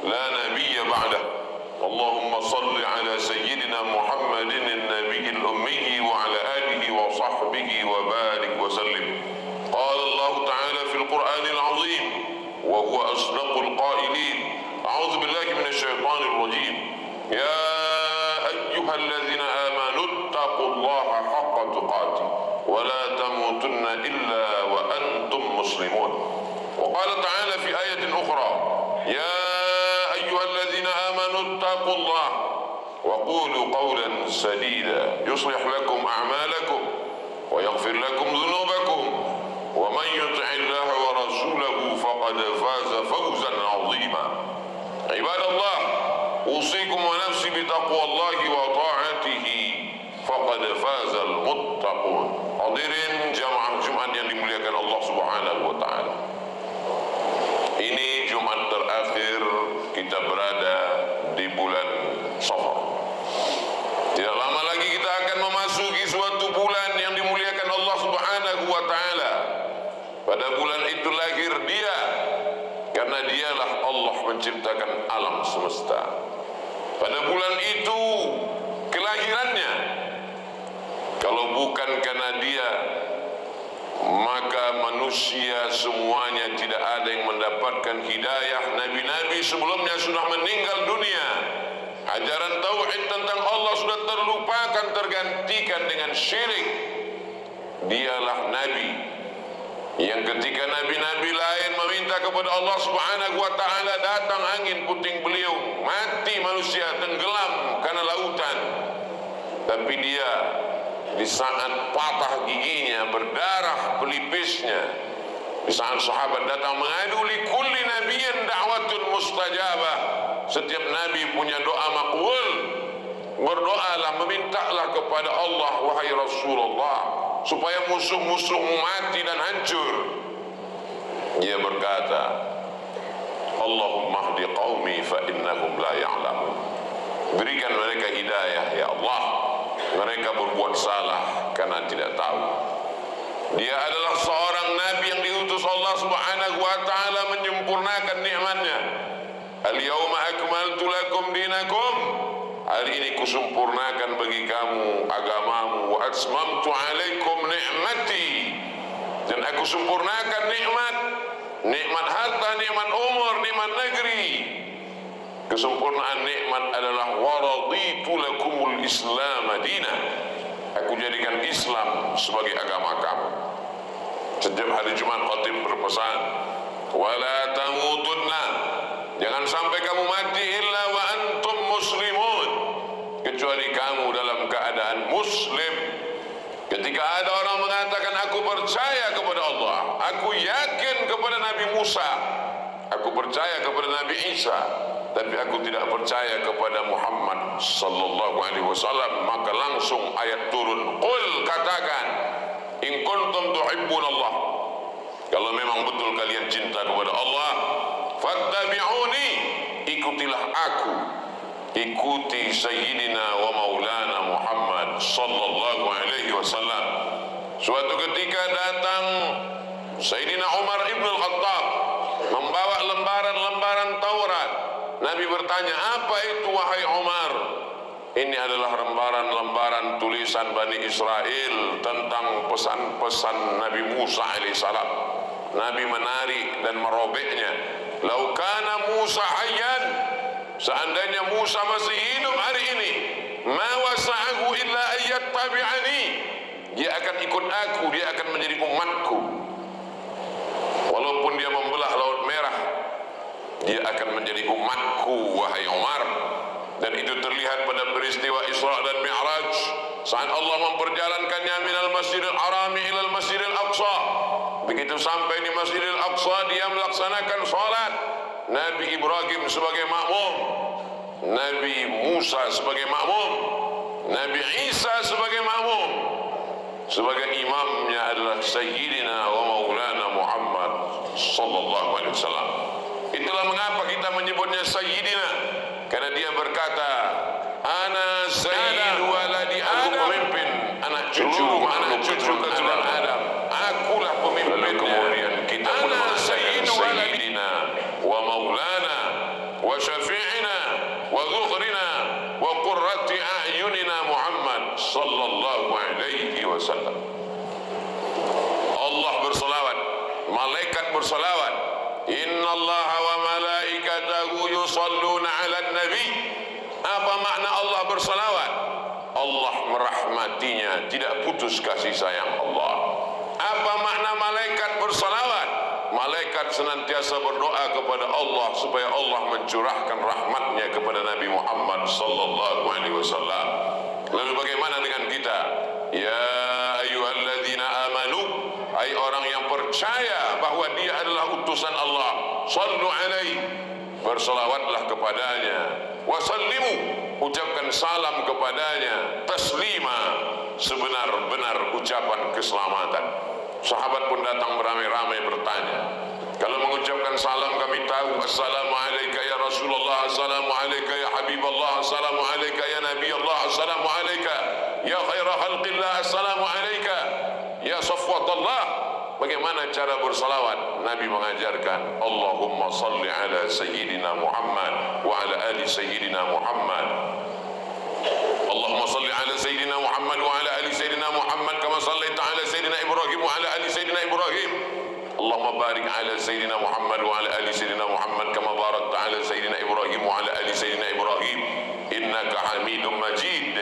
لا نبي بعده. اللهم صل على سيدنا محمد النبي الأمي وعلى آله وصحبه وبارك وسلم. قال الله تعالى في القرآن العظيم وهو أصدق القائلين: أعوذ بالله من الشيطان الرجيم. يا أيها الذين آمنوا اتقوا الله حق تقاته ولا تموتن إلا وأنتم مسلمون. وقال تعالى في آية أخرى: يا أيها الذين آمنوا اتقوا الله وقولوا قولا سديدا يصلح لكم أعمالكم ويغفر لكم ذنوبكم ومن يطع الله ورسوله فقد فاز فوزا عظيما. عباد الله، أوصيكم ونفسي بتقوى الله وطاعته فقad fazal muttaqun. Hadirin jamaah Jumat yang dimuliakan Allah Subhanahu wa taala. Ini Jumat terakhir kita berada di bulan Safar. Tidak lama lagi kita akan memasuki suatu bulan yang dimuliakan Allah Subhanahu wa taala. Pada bulan itu lahir Dia, karena Dialah Allah menciptakan alam semesta. Pada bulan itu kelahirannya. Kalau bukan karena Dia, maka manusia semuanya tidak ada yang mendapatkan hidayah. Nabi-nabi sebelumnya sudah meninggal dunia. Ajaran tauhid tentang Allah sudah terlupakan, tergantikan dengan syirik. Dialah Nabi yang ketika nabi-nabi lain meminta kepada Allah Subhanahu wa taala, datang angin puting beliung, mati manusia, tenggelam karena lautan. Tapi Dia di saat patah giginya, berdarah pelipisnya, di saat sahabat datang mengadu, likulli nabiyyin da'watun mustajabah, setiap nabi punya doa makbul. Berdoalah, memintalah kepada Allah, wahai Rasulullah, supaya musuh-musuhmu mati dan hancur. Dia berkata, Allahumma hdi qaumi fa innahum la ya'lamun. Berikan mereka hidayah ya Allah, mereka berbuat salah karena tidak tahu. Dia adalah seorang nabi yang diutus Allah Subhanahu wa taala menyempurnakan nikmatnya. Al-yauma akmaltu lakum dinakum, hari ini kusempurnakan bagi kamu agamamu. Wa atmamtu alaikum ni'mati, dan aku sempurnakan nikmat harta, nikmat umur, nikmat negeri. Kesempurnaan nikmat adalah waraditu lakumul Islam madinah, aku jadikan Islam sebagai agama kamu. Setiap hari Jumat khatib berpesan, wala tamutunna, jangan sampai kamu mati illa wa antum muslimun, kecuali kamu dalam keadaan muslim. Ketika ada orang mengatakan aku percaya kepada Allah, aku yakin kepada Nabi Musa, aku percaya kepada Nabi Isa, tapi aku tidak percaya kepada Muhammad sallallahu alaihi wasallam, maka langsung ayat turun, qul, katakan, in kuntum tuhibbunallah, kalau memang betul kalian cinta kepada Allah, fattabi'uni, ikutilah aku, ikuti sayyidina wa maulana Muhammad sallallahu alaihi wasallam. Suatu ketika datang Sayyidina Umar ibn al-Khattab membawa lembaran-lembaran Taurat. Nabi bertanya, apa itu wahai Umar? Ini adalah lembaran-lembaran tulisan Bani Israel tentang pesan-pesan Nabi Musa alaihissalam. Nabi menarik dan merobeknya. Lau kana Musa hayyan, seandainya Musa masih hidup hari ini, ma wasa'ahu illa ayyattabi'ani, dia akan ikut aku, dia akan menjadi umatku. Walaupun dia membelah Laut Merah, dia akan menjadi umatku, wahai Umar. Dan itu terlihat pada peristiwa Isra dan Mi'raj, saat Allah memperjalankannya minal Masjidil Harami ilal Masjidil Aqsa. Begitu sampai di Masjidil Aqsa, dia melaksanakan salat. Nabi Ibrahim sebagai makmum, Nabi Musa sebagai makmum, Nabi Isa sebagai makmum. Sebagai imamnya adalah Sayyidina wa Maulana Muhammad sallallahu alaihi wasallam. Itulah mengapa kita menyebutnya Sayyidina, karena dia berkata, ana sayyidu waladi Adam, pemimpin anak cucu keturunan Adam, akulah pemimpinnya. Kemudian kita ana sayyidu waladina wa maulana wa wa syafi'ina wa dhukhrina wa qurrati a'yunina Muhammad sallallahu alaihi wasallam. Allah bersolawat, malaikat bersolawat. Innallaha wa malaikatahu yusalluna 'alan nabi. Apa makna Allah bersolawat? Allah merahmatinya, tidak putus kasih sayang Allah. Apa makna malaikat bersolawat? Malaikat senantiasa berdoa kepada Allah supaya Allah mencurahkan rahmatnya kepada Nabi Muhammad sallallahu alaihi wasallam. Lalu bagaimana dengan kita? Ya ayyuhalladzina amanu, hai orang yang percaya bahwa dia adalah utusan Allah, sallu alaihi, bersolawatlah kepadanya, wasallimu, ucapkan salam kepadanya, taslima, sebenar-benar ucapan keselamatan. Sahabat pun datang beramai-ramai bertanya. Kalau mengucapkan salam kami tahu, assalamualaikum ya Rasulullah, assalamualaikum ya Habiballah, assalamualaikum ya Nabi Allah, assalamualaikum ya khaira khalqillah, assalamualaikum ya safwatallah. Bagaimana cara bersalawat? Nabi mengajarkan, Allahumma salli ala sayyidina Muhammad wa ala ali sayyidina Muhammad. Allahumma salli ala sayyidina Muhammad wa ala ali sayyidina Muhammad kama sallaita ala sayyidina Ibrahim wa ala ali sayyidina Ibrahim. Allahumma barik ala sayyidina Muhammad wa ala ali sayyidina Muhammad kama barakta ala sayyidina Ibrahim wa ala ali sayyidina Ibrahim innaka Hamidum Majid.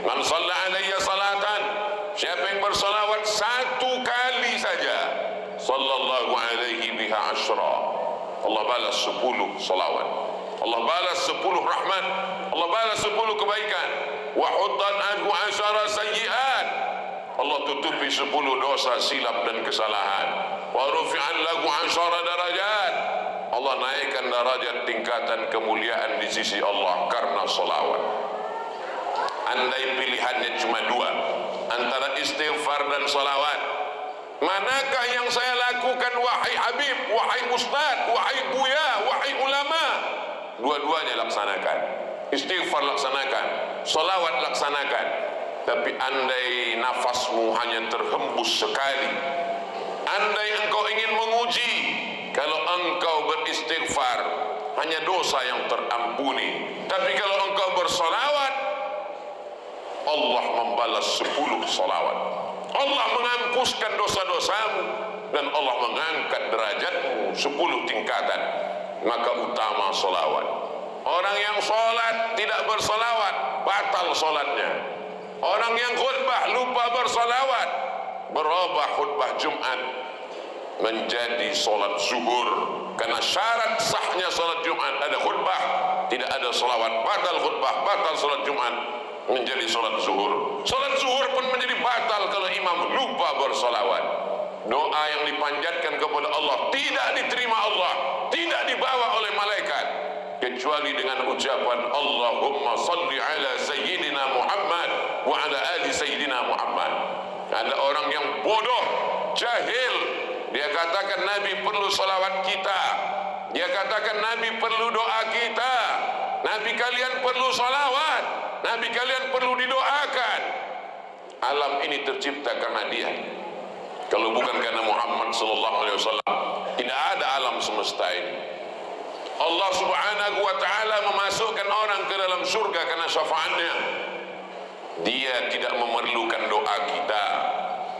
Man shalla alayya salatan, siapa yang bersalawat satu kali saja, sallallahu alaihi biha asyra, Allah balas 10 salawat, Allah balas 10 rahmat, Allah balas 10 kebaikan. Wa huddan anhu asyara sayyi'at, Allah tutupi 10 dosa silap dan kesalahan. Wa rufi'an lahu asyara darajat, Allah naikkan derajat tingkatan kemuliaan di sisi Allah karena salawat. Andai pilihannya cuma 2 antara istighfar dan salawat, manakah yang saya lakukan wahai Habib, wahai Ustaz, wahai Buya, wahai ulama? Dua-duanya laksanakan. Istighfar laksanakan, salawat laksanakan. Tapi andai nafasmu hanya terhembus sekali, andai engkau ingin menguji, kalau engkau beristighfar hanya dosa yang terampuni, tapi kalau engkau bersalawat, Allah membalas 10 salawat. Allah menghapuskan dosa-dosamu dan Allah mengangkat derajatmu 10 tingkatan. Maka utama salawat. Orang yang sholat tidak bersalawat, batal sholatnya. Orang yang khutbah lupa bersalawat, berubah khutbah Jumat menjadi sholat zuhur. Karena syarat sahnya sholat Jumat ada khutbah, tidak ada salawat, batal khutbah, batal sholat Jumat, menjadi sholat zuhur. Sholat zuhur pun menjadi batal kalau imam lupa bersalawat. Doa yang dipanjatkan kepada Allah tidak diterima Allah, tidak dibawa oleh malaikat, kecuali dengan ucapan Allahumma salli ala sayyidina Muhammad wa ala ali sayyidina Muhammad. Ada orang yang bodoh, jahil, dia katakan Nabi perlu salawat kita, dia katakan Nabi perlu doa kita. Nabi kalian perlu salawat, Nabi kalian perlu didoakan. Alam ini tercipta karena dia. Kalau bukan karena Muhammad sallallahu alaihi wasallam, tidak ada alam semesta ini. Allah subhanahu wa ta'ala memasukkan orang ke dalam surga karena syafaatnya. Dia tidak memerlukan doa kita.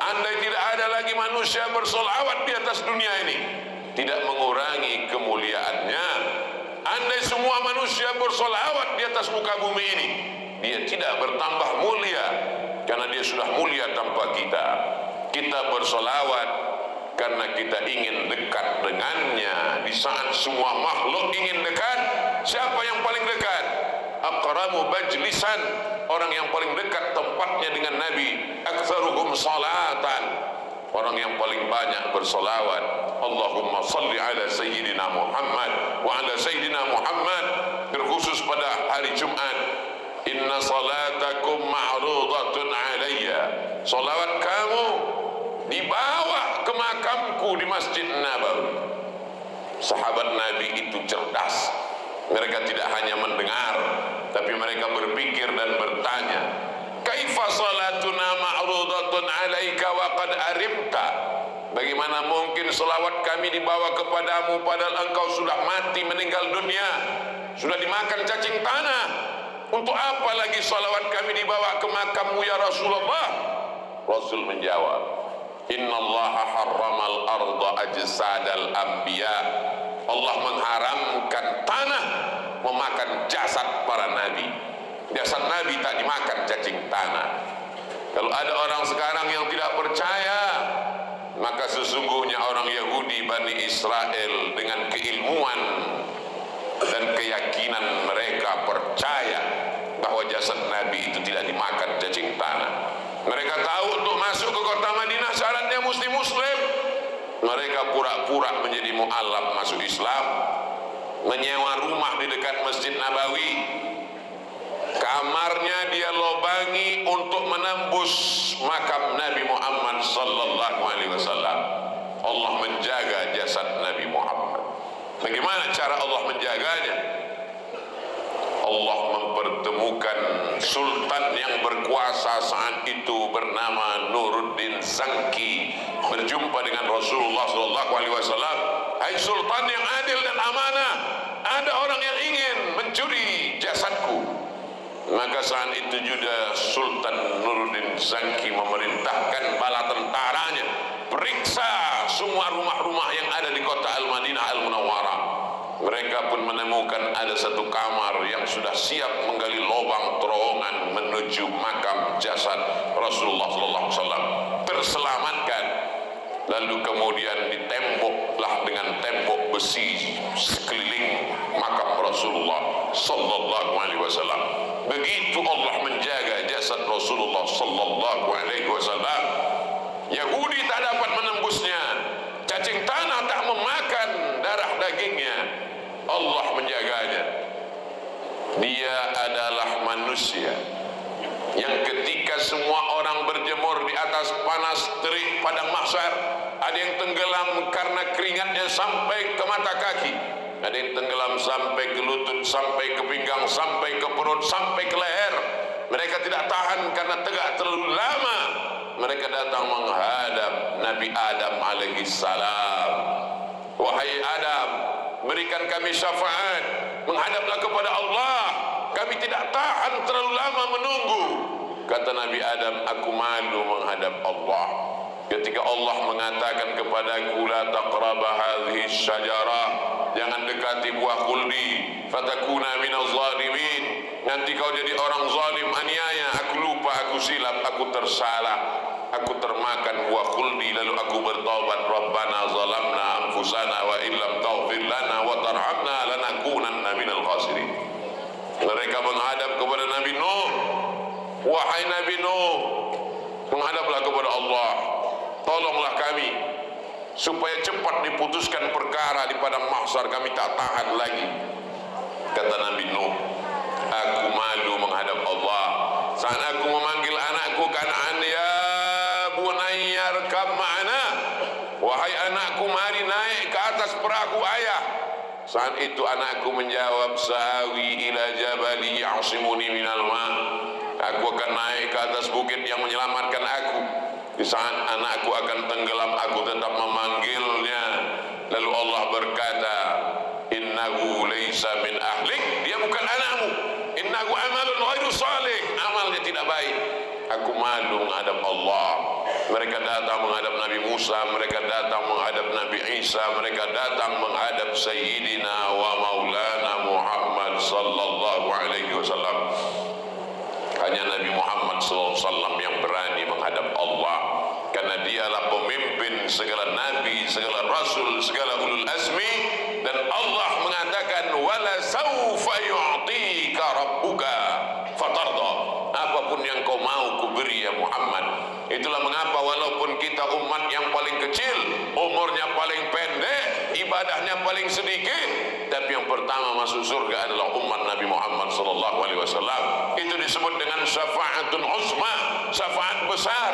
Andai tidak ada lagi manusia bersolawat di atas dunia ini, tidak mengurangi kemuliaannya. Andai semua manusia bersolawat di atas muka bumi ini, dia tidak bertambah mulia, karena dia sudah mulia tanpa kita. Kita bersolawat karena kita ingin dekat dengannya. Di saat semua makhluk ingin dekat, siapa yang paling dekat? Aqrabu majlisan, orang yang paling dekat tempatnya dengan Nabi. Aktsaruhum salatan, orang yang paling banyak bersolawat. Allahumma salli ala sayyidina Muhammad wa ala sayyidina Muhammad. Terkhusus pada hari Jumat, inna salatakum ma'rudatun alayya, salawat kamu dibawa ke makamku di Masjid Nabawi. Sahabat Nabi itu cerdas. Mereka tidak hanya mendengar, tapi mereka berpikir dan bertanya, kaifa salatuna ma'rudatun alaika wa qad arimta? Bagaimana mungkin selawat kami dibawa kepadamu padahal engkau sudah mati meninggal dunia? sudah dimakan cacing tanah. Untuk apa lagi salawat kami dibawa ke makammu ya Rasulullah? Rasul menjawab, innallaha harramal arda ajsadal anbiya. Allah mengharamkan tanah memakan jasad para nabi. Jasad nabi tak dimakan cacing tanah. Kalau ada orang sekarang yang tidak percaya, maka sesungguhnya orang Yahudi Bani Israel dengan keilmuan dan keyakinan mereka percaya bahwa jasad Nabi itu tidak dimakan cacing tanah. Mereka tahu untuk masuk ke kota Madinah syaratnya mesti muslim. Mereka pura-pura menjadi mu'alaf masuk Islam, menyewa rumah di dekat Masjid Nabawi. Kamarnya dia lobangi untuk menembus makam Nabi Muhammad sallallahu alaihi wasallam. Allah menjaga jasad Nabi Muhammad. Bagaimana cara Allah menjaganya? Allah mempertemukan sultan yang berkuasa saat itu bernama Nuruddin Zanki berjumpa dengan Rasulullah sallallahu alaihi wasallam. Hai sultan yang adil dan amanah, ada orang yang ingin mencuri jasadku. Maka saat itu juga Sultan Nuruddin Zanki memerintahkan bala tentaranya periksa semua rumah-rumah yang ada di kota Al-Madinah Al-Munawwarah. Mereka pun menemukan ada satu kamar yang sudah siap menggali lubang terowongan menuju makam jasad Rasulullah SAW. Terselamatkan. Lalu kemudian ditemboklah dengan tembok besi sekeliling makam Rasulullah sallallahu alaihi wasallam. Begitu Allah menjaga jasad Rasulullah sallallahu alaihi wasallam. Yahudi tak dapat menembusnya. Cacing tanah tak memakan darah dagingnya. Allah menjaganya. Dia adalah manusia yang ketika semua orang berjemur di atas panas terik padang mahsyar, ada yang tenggelam karena keringatnya sampai ke mata kaki, ada yang tenggelam sampai ke lutut, sampai ke pinggang, sampai ke perut, sampai ke leher. Mereka tidak tahan karena tegak terlalu lama. Mereka datang menghadap Nabi Adam alaihi salam. Wahai Adam, berikan kami syafaat, menghadaplah kepada Allah. Kami tidak tahan terlalu lama menunggu. Kata Nabi Adam, aku malu menghadap Allah. Ketika Allah mengatakan kepadaku, la taqraba hadhihi syajarah, jangan dekati buah khuldi, fatakuna minaz zalimin, nanti kau jadi orang zalim, aniaya. Aku lupa, aku silap, aku tersalah, aku termakan buah khuldi, lalu aku bertaubat. Rabbana zalamna anfusana wa illam taghfir lana wa tarhamna lanakunanna minal khasirin. Mereka menghadap kepada Nabi Nuh. Wahai Nabi Nuh, menghadaplah kepada Allah, tolonglah kami supaya cepat diputuskan perkara di padang mahsyar, kami tak tahan lagi. Kata Nabi Nuh, aku malu menghadap Allah. Saat aku memanggil anakku Kan'an, ya bunayya arkab ma'ana, wahai anakku mari naik ke atas perahu ayah. Saat itu anakku menjawab, sawi ila jabali ya'simuni minal ma', aku akan naik ke atas bukit yang menyelamatkan aku. Di saat anakku akan tenggelam, aku tetap memanggilnya. Lalu Allah berkata, innahu laysa min ahlik, dia bukan anakmu. Innahu amalun ghairu salih, amalnya tidak baik. Aku malu menghadap Allah. Mereka datang menghadap Nabi Musa, mereka datang menghadap Nabi Isa, mereka datang menghadap Sayyidina wa Maulana Muhammad sallallahu alaihi wasallam. Hanya Nabi Muhammad sallallahu alaihi wasallam yang berani menghadap Allah, karena dialah pemimpin segala nabi, segala rasul, segala ulul azmi. Dan Allah mengatakan, wala sawfa yu'tika rabbuka fatarda, apapun yang kau mau kuberi ya Muhammad. Itulah mengapa walaupun kita umat yang paling kecil, umurnya paling pendek, ibadahnya paling sedikit, tapi yang pertama masuk surga adalah umat Nabi Muhammad sallallahu alaihi wasallam. Itu disebut dengan syafaatun uzma, syafaat besar.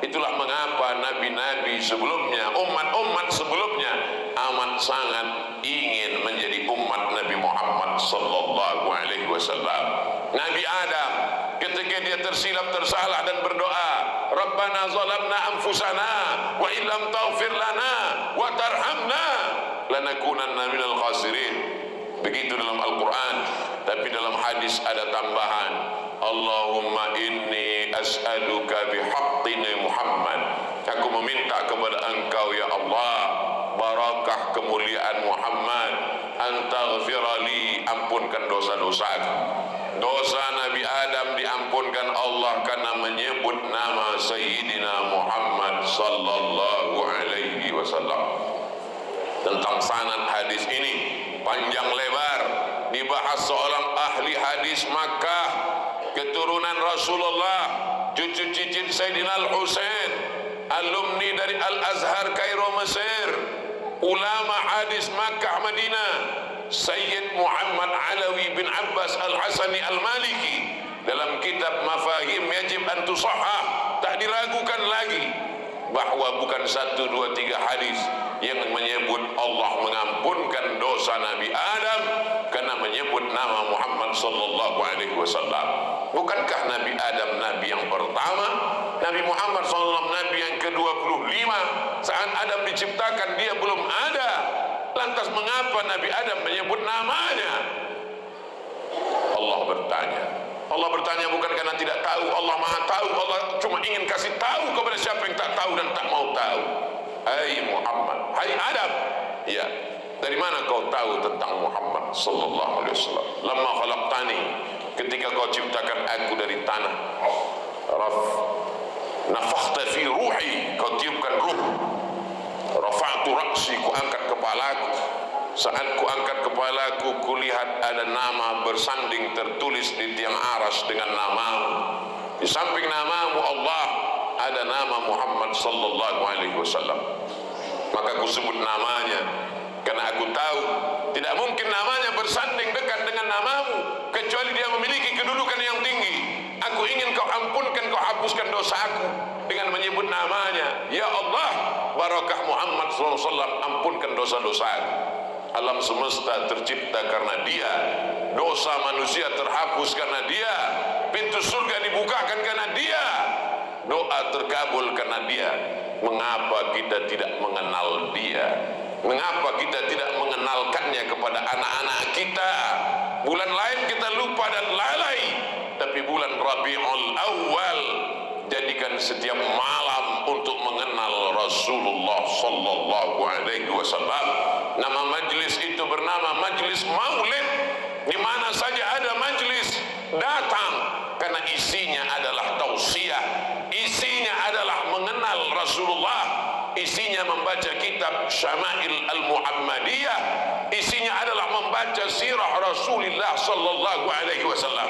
Itulah mengapa nabi-nabi sebelumnya, umat-umat sebelumnya amat sangat ingin menjadi umat Nabi Muhammad sallallahu alaihi wasallam. Nabi Adam ketika dia tersilap, tersalah dan berdoa, Rabbana zalamna anfusana wa illam taghfir lana wa tarhamna lanakunanna minal khasirin. Begitu dalam Al-Quran. Tapi dalam hadis ada tambahan, Allahumma inni as'aluka bihaqqi Muhammad, aku meminta kepada engkau ya Allah barakah kemuliaan Muhammad, antaghfirali, ampunkan dosa-dosaku. Dosa Nabi Adam diampunkan Allah karena menyebut nama Sayyidina Muhammad sallallahu alaihi wasallam. Tentang sanad hadis ini panjang lebar dibahas seorang ahli hadis Makkah, keturunan Rasulullah, cucu cicit Sayyidina Al-Husain, alumni dari Al-Azhar Kairo Mesir, ulama hadis Makkah Madinah, Sayyid Muhammad Alawi bin Abbas Al-Hasani Al-Maliki. Dalam kitab Mafahim Yajib an Tusahhah, tak diragukan lagi bahwa bukan 1, 2, 3 hadis yang menyebut Allah mengampunkan dosa Nabi Adam karena menyebut nama Muhammad sallallahu alaihi wasallam. Bukankah Nabi Adam nabi yang pertama, Nabi Muhammad sallallahu nabi yang ke-25? Saat Adam diciptakan dia belum ada. Lantas mengapa Nabi Adam menyebut namanya? Allah bertanya bukan karena tidak tahu. Allah Maha tahu. Allah cuma ingin kasih tahu kepada siapa yang tak tahu dan tak mau tahu. Hai Muhammad, hai Adam, ya, dari mana kau tahu tentang Muhammad sallallahu alaihi wasallam? Lamma khalaqtani, ketika kau ciptakan aku dari tanah, nafakhta fi ruhi, kau tiupkan ruh. Rafa'tu ra'si, ku angkat kepalaku. Saat ku angkat kepalaku, kulihat ada nama bersanding tertulis di tiang aras dengan namamu. Di samping namamu Allah ada nama Muhammad sallallahu alaihi wasallam. Maka ku sebut namanya karena aku tahu tidak mungkin namanya bersanding dekat dengan namamu kecuali dia memiliki kedudukan yang tinggi. Aku ingin kau ampunkan, kau hapuskan dosaku dengan menyebut namanya. Ya Allah, barakah Muhammad sallallahu alaihi wasallam, ampunkan dosa-dosaku. Alam semesta tercipta karena dia, dosa manusia terhapus karena dia, pintu surga dibukakan karena dia, doa terkabul karena dia. Mengapa kita tidak mengenal dia? Mengapa kita tidak mengenalkannya kepada anak-anak kita? Bulan lain kita lupa dan lalai, tapi bulan Rabiul Awal jadikan setiap malam untuk mengenal Rasulullah sallallahu alaihi wasallam. Nama majlis itu bernama Majlis Maulid. Di mana saja ada majlis, datang, karena isinya adalah tausiah, isinya adalah mengenal Rasulullah, isinya membaca kitab Syama'il Al-Muhammadiyah, isinya adalah membaca sirah Rasulullah sallallahu alaihi wasallam.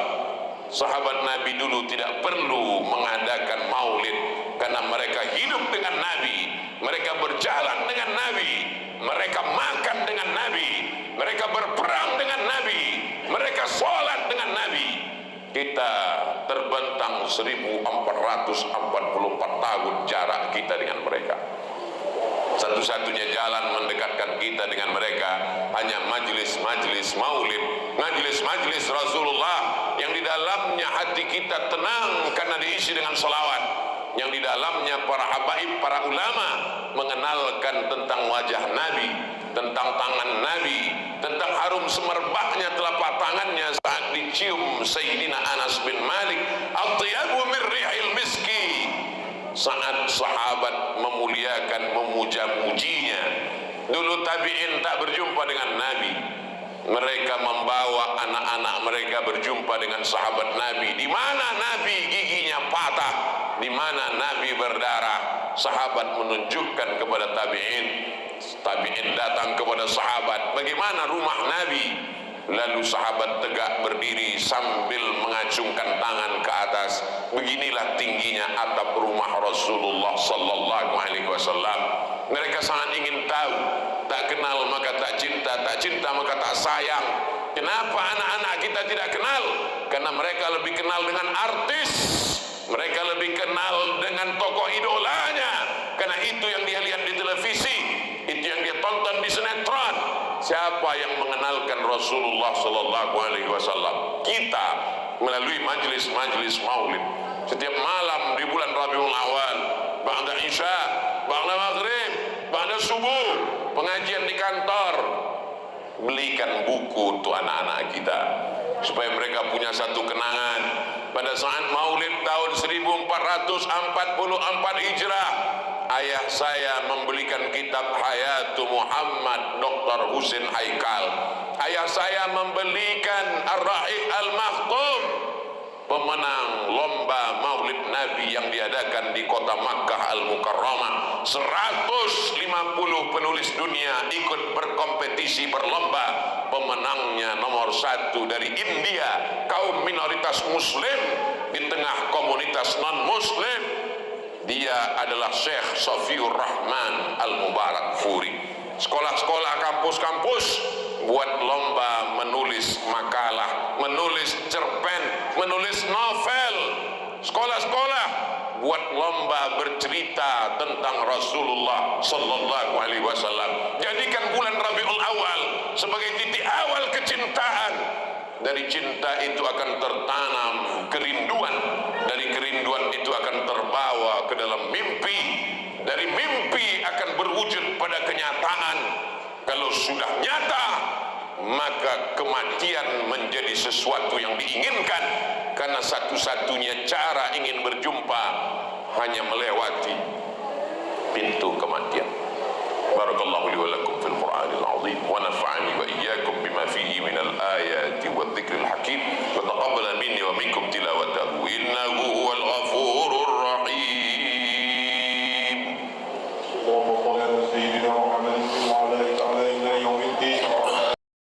Sahabat Nabi dulu tidak perlu mengadakan maulid karena mereka hidup dengan Nabi, mereka berjalan dengan Nabi, mereka makan dengan Nabi, mereka berperang dengan Nabi, mereka sholat dengan Nabi. Kita terbentang 1444 tahun jarak kita dengan mereka. Satu-satunya jalan mendekatkan kita dengan mereka hanya majlis-majlis maulid, majlis-majlis Rasulullah yang di dalamnya hati kita tenang karena diisi dengan salawat, yang di dalamnya para habaib, para ulama mengenalkan tentang wajah Nabi, tentang tangan Nabi, tentang harum semerbaknya telapak tangannya saat dicium Sayyidina Anas bin Malik, atyabu min rihil miski. Saat sahabat memuliakan, memuja-mujinya. Dulu tabi'in tak berjumpa dengan Nabi, mereka membawa anak-anak mereka berjumpa dengan sahabat Nabi. Di mana Nabi giginya patah, di mana Nabi berdarah, sahabat menunjukkan kepada tabi'in. Tabi'in datang kepada sahabat, bagaimana rumah Nabi? Lalu sahabat tegak berdiri sambil mengacungkan tangan ke atas. Beginilah tingginya atap rumah Rasulullah sallallahu alaihi wasallam. Mereka sangat ingin tahu. Tak kenal maka tak cinta, tak cinta maka tak sayang. Kenapa anak-anak kita tidak kenal? Karena mereka lebih kenal dengan artis, mereka lebih kenal dengan tokoh idolanya. Karena itu yang dia lihat di televisi, itu yang dia tonton di sinetron. Siapa yang mengenalkan Rasulullah sallallahu alaihi wasallam? Kita melalui majlis-majlis maulid. Setiap malam di bulan Rabiul Awal, ba'da Isya, ba'da Maghrib, ba'da subuh, pengajian di kantor. belikan buku untuk anak-anak kita supaya mereka punya satu kenangan. Pada saat Maulid tahun 1444 Hijrah, ayah saya membelikan kitab Hayatu Muhammad Dr. Husin Haikal. Ayah saya membelikan Ar-Rahiq Al-Makhtum, pemenang lomba Maulid Nabi yang diadakan di kota Makkah Al-Mukarramah. 150 penulis dunia ikut berkompetisi berlomba. Pemenangnya nomor 1 dari India, kaum minoritas muslim di tengah komunitas non-muslim. Dia adalah Syekh Safiur Rahman Al-Mubarak Furi. Sekolah-sekolah, kampus-kampus buat lomba menulis makalah, menulis cerpen, menulis novel. Sekolah-sekolah buat lomba bercerita tentang Rasulullah sallallahu alaihi wasallam. Jadikan bulan Rabiul Awal sebagai titik awal kecintaan. Dari cinta itu akan tertanam kerinduan. Dari kerinduan itu akan terbawa ke dalam mimpi. Dari mimpi akan berwujud pada kenyataan. Kalau sudah nyata, maka kematian menjadi sesuatu yang diinginkan, karena satu-satunya cara ingin berjumpa hanya melewati pintu kematian. Barakallahu li wa lakum fil Qur'anil azim wa nafa'ani wa iyyakum